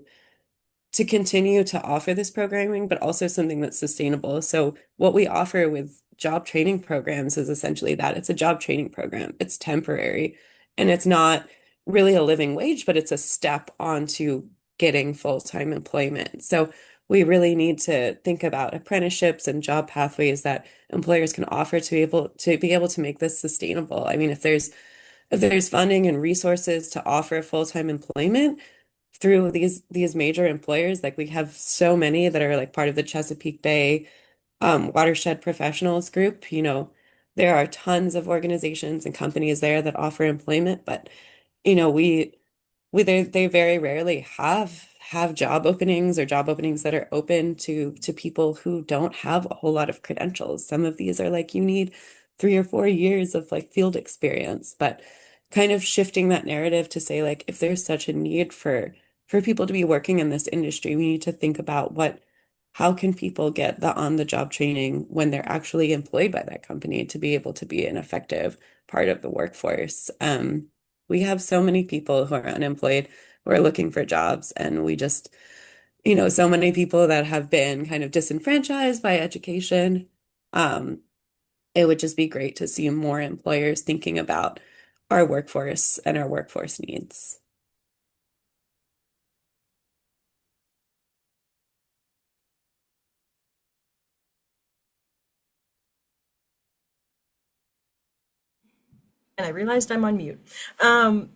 continue to offer this programming, but also something that's sustainable. So what we offer with job training programs is essentially that it's a job training program. It's temporary and it's not really a living wage, but it's a step onto getting full-time employment. So we really need to think about apprenticeships and job pathways that employers can offer to be able to make this sustainable. I mean, if there's funding and resources to offer full-time employment through these major employers, like we have so many that are like part of the Chesapeake Bay Watershed Professionals group, there are tons of organizations and companies there that offer employment, but they very rarely have job openings or job openings that are open to people who don't have a whole lot of credentials. Some of these are like you need 3 or 4 years of like field experience, but kind of shifting that narrative to say like if there's such a need for people to be working in this industry, we need to think about how can people get the on-the-job training when they're actually employed by that company to be able to be an effective part of the workforce. We have so many people who are unemployed who are looking for jobs, and we just, so many people that have been kind of disenfranchised by education. It would just be great to see more employers thinking about our workforce and our workforce needs. And I realized I'm on mute.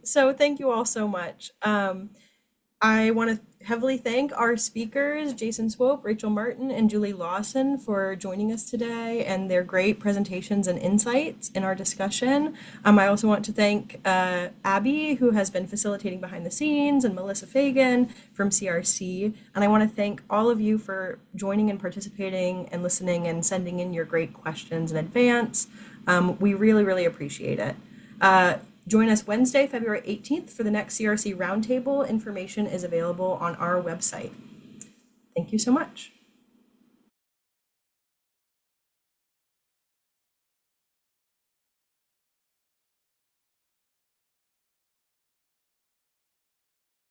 So thank you all so much. I want to heavily thank our speakers, Jason Swope, Rachel Martin, and Julie Lawson, for joining us today and their great presentations and insights in our discussion. I also want to thank Abby, who has been facilitating behind the scenes, and Melissa Fagan from CRC. And I want to thank all of you for joining and participating and listening and sending in your great questions in advance. We really, really appreciate it. Join us Wednesday, February 18th for the next CRC Roundtable. Information is available on our website. Thank you so much.